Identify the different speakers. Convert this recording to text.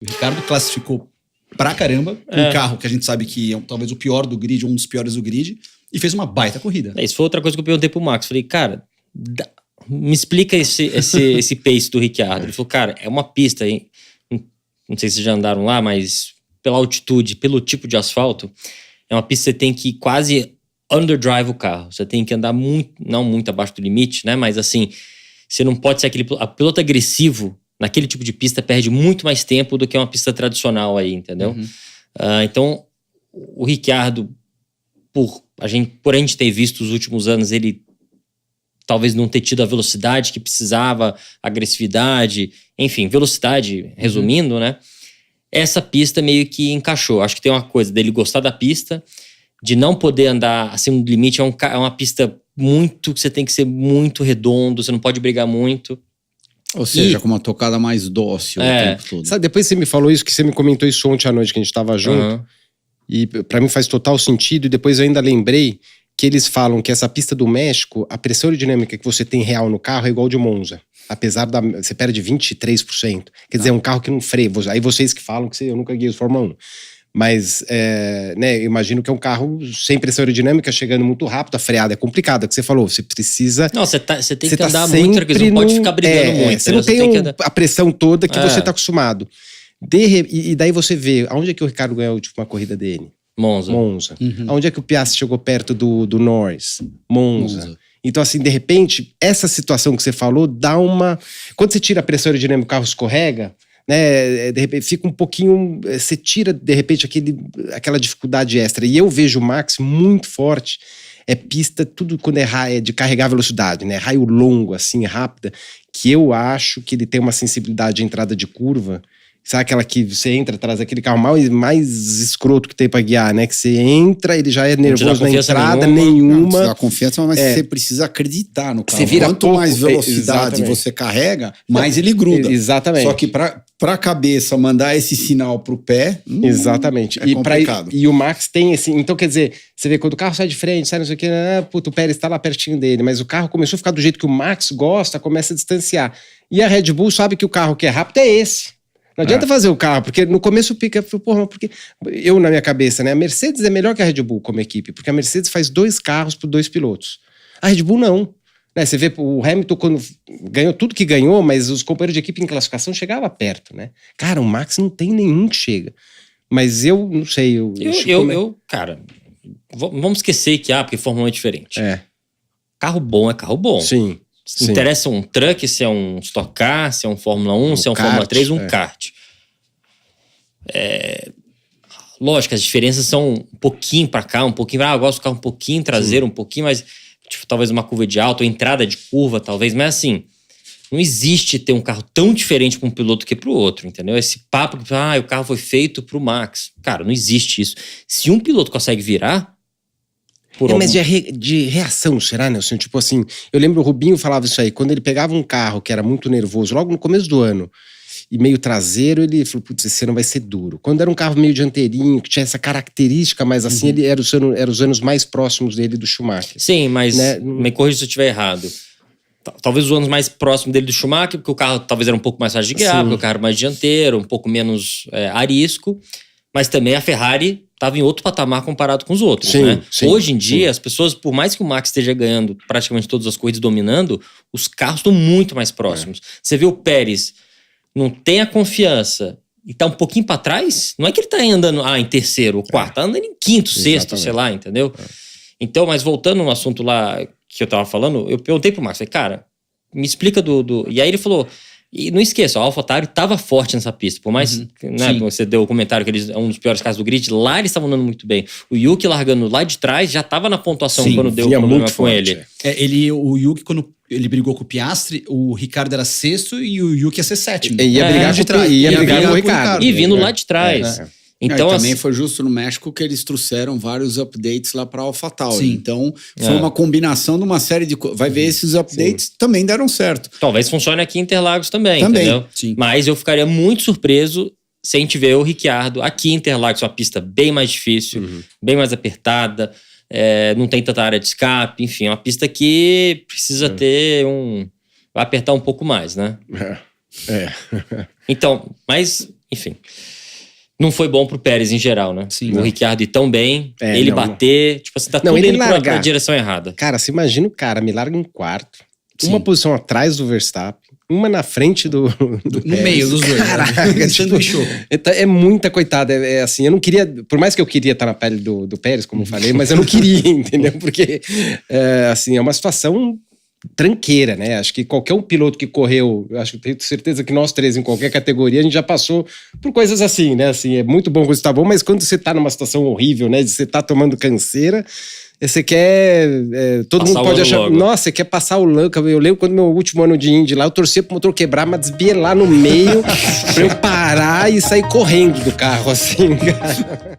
Speaker 1: O Ricardo classificou pra caramba um carro que a gente sabe que é talvez o pior do grid, um dos piores do grid, e fez uma baita corrida.
Speaker 2: Isso foi outra coisa que eu perguntei pro Max. Falei, cara, me explica esse pace do Ricciardo. Ele falou, cara, é uma pista, hein? Não sei se vocês já andaram lá, mas pela altitude, pelo tipo de asfalto, é uma pista que você tem que quase underdrive o carro. Você tem que andar muito, não muito abaixo do limite, né? Mas assim, você não pode ser aquele piloto agressivo. Naquele tipo de pista perde muito mais tempo do que uma pista tradicional aí, entendeu? Então, o Ricciardo, por a gente ter visto os últimos anos, ele talvez não ter tido a velocidade que precisava, agressividade, enfim, velocidade, resumindo, né? Essa pista meio que encaixou. Acho que tem uma coisa dele gostar da pista, de não poder andar acima do limite. É uma pista muito, que você tem que ser muito redondo, você não pode brigar muito.
Speaker 3: Ou seja, com uma tocada mais dócil o tempo todo.
Speaker 4: Sabe, depois você me falou isso, que você me comentou isso ontem à noite que a gente tava junto. E pra mim faz total sentido. E depois eu ainda lembrei que eles falam que essa pista do México, a pressão aerodinâmica que você tem real no carro é igual de Monza. Apesar você perde 23%. Quer dizer, é um carro que não freia. Aí vocês que falam que eu nunca guiei os Fórmula 1. Mas, né, eu imagino que é um carro sem pressão aerodinâmica, chegando muito rápido, a freada é complicada, que você falou, você precisa...
Speaker 2: Não, você tem que andar muito, você não pode ficar brigando muito.
Speaker 4: Você não tem a pressão toda que você tá acostumado. E daí você vê, aonde é que o Ricardo ganhou a última corrida dele?
Speaker 2: Monza.
Speaker 4: Aonde é que o Piastri chegou perto do Norris? Monza. Então, assim, de repente, essa situação que você falou dá uma... Quando você tira a pressão aerodinâmica, o carro escorrega, né, de repente fica um pouquinho, você tira de repente aquela dificuldade extra, e eu vejo o Max muito forte, pista, tudo quando é de carregar velocidade, né, raio longo assim, rápida, que eu acho que ele tem uma sensibilidade de entrada de curva, sabe aquela que você entra atrás daquele carro mais escroto que tem pra guiar, né? Que você entra, ele já é nervoso na entrada, nenhuma.
Speaker 3: Não precisa dar confiança, mas você precisa acreditar no carro.
Speaker 4: Você vira
Speaker 3: Quanto mais velocidade você carrega, mais ele gruda.
Speaker 4: Exatamente.
Speaker 3: Só que pra cabeça mandar esse sinal pro pé,
Speaker 4: exatamente.
Speaker 3: É complicado.
Speaker 4: E o Max tem esse... Então, quer dizer, você vê quando o carro sai de frente, sai não sei o que, o Pérez tá lá pertinho dele, mas o carro começou a ficar do jeito que o Max gosta, começa a distanciar. E a Red Bull sabe que o carro que é rápido é esse. Não adianta fazer o carro, porque no começo fica, porra, porque eu na minha cabeça, né, a Mercedes é melhor que a Red Bull como equipe, porque a Mercedes faz 2 carros por 2 pilotos. A Red Bull não. Né, você vê o Hamilton quando ganhou tudo que ganhou, mas os companheiros de equipe em classificação chegavam perto, né? Cara, o Max não tem nenhum que chega. Mas eu não sei.
Speaker 2: Cara, vamos esquecer que porque Fórmula 1 é diferente. Carro bom é carro bom.
Speaker 4: Sim.
Speaker 2: Interessa um truck, se é um Stock Car, se é um Fórmula 1, se é um kart, Fórmula 3, um kart. Lógico, as diferenças são um pouquinho pra cá, um pouquinho eu gosto do carro um pouquinho traseiro, um pouquinho mais, tipo, talvez uma curva de alta, ou entrada de curva, talvez, mas assim, não existe ter um carro tão diferente para um piloto que pro outro, entendeu? Esse papo que, o carro foi feito pro Max. Cara, não existe isso. Se um piloto consegue virar,
Speaker 4: mas de reação, será, Nelson? Tipo assim, eu lembro o Rubinho falava isso aí, quando ele pegava um carro que era muito nervoso, logo no começo do ano, e meio traseiro, ele falou, putz, esse ano vai ser duro. Quando era um carro meio dianteirinho, que tinha essa característica, mas assim, ele era os anos mais próximos dele do Schumacher.
Speaker 2: Sim, mas me corrija se eu estiver errado. Talvez os anos mais próximos dele do Schumacher, porque o carro talvez era um pouco mais fácil de guiar, porque o carro era mais dianteiro, um pouco menos arisco, mas também a Ferrari estava em outro patamar comparado com os outros, né? Hoje em dia, as pessoas, por mais que o Max esteja ganhando praticamente todas as corridas, dominando, os carros estão muito mais próximos. Você vê o Pérez, não tem a confiança e tá um pouquinho para trás, não é que ele tá andando em terceiro ou quarto, tá andando em quinto, sexto, sei lá, entendeu? Então, mas voltando no assunto lá que eu tava falando, eu perguntei pro Max, falei, cara, me explica E aí ele falou... E não esqueça, o AlphaTauri estava forte nessa pista. Por mais você deu o comentário que eles é um dos piores carros do grid, lá eles estavam andando muito bem. O Yuki largando lá de trás já estava na pontuação quando deu o problema com
Speaker 1: forte, ele. O Yuki, quando ele brigou com o Piastri, o Ricardo era sexto e o Yuki ia ser sétimo.
Speaker 4: Ia brigar de trás. Ia brigar com o Ricardo.
Speaker 2: E vindo lá de trás. Então,
Speaker 3: também foi justo no México que eles trouxeram vários updates lá para AlphaTauri. Então, foi uma combinação de uma série de... Vai ver, esses updates também deram certo.
Speaker 2: Talvez funcione aqui em Interlagos também, entendeu?
Speaker 1: Sim.
Speaker 2: Mas eu ficaria muito surpreso se a gente ver o Ricciardo aqui em Interlagos, uma pista bem mais difícil, bem mais apertada, não tem tanta área de escape, enfim, é uma pista que precisa ter vai apertar um pouco mais, né? Então, mas... enfim. Não foi bom pro Pérez em geral, né?
Speaker 1: Sim,
Speaker 2: o Ricciardo ir tão bem, ele
Speaker 4: não,
Speaker 2: bater, tipo assim, tá
Speaker 4: não,
Speaker 2: tudo
Speaker 4: ele
Speaker 2: indo
Speaker 4: largar.
Speaker 2: pra direção errada.
Speaker 4: Cara, você imagina o cara, me larga em quarto,
Speaker 1: Sim.
Speaker 4: uma posição atrás do Verstappen, uma na frente do
Speaker 1: No
Speaker 4: Pérez.
Speaker 1: meio dos dois.
Speaker 4: Caraca,
Speaker 1: né?
Speaker 4: tipo,
Speaker 1: Sanduichou.
Speaker 4: é muita coitada. É assim, eu não queria. Por mais que eu queria estar na pele do Pérez, como eu falei, mas eu não queria, entendeu? Porque, assim, é uma situação tranqueira, né? Acho que qualquer um piloto que correu, acho que tenho certeza que nós três, em qualquer categoria, a gente já passou por coisas assim, né? Assim, é muito bom quando você tá bom, mas quando você tá numa situação horrível, né? De você tá tomando canseira. Você quer. Todo
Speaker 2: Passar
Speaker 4: mundo pode
Speaker 2: o ano
Speaker 4: achar.
Speaker 2: logo.
Speaker 4: Nossa, você quer passar o lance. Eu lembro quando meu último ano de Indy lá, eu torcia pro motor quebrar, mas desbielar no meio pra eu parar e sair correndo do carro, assim, cara.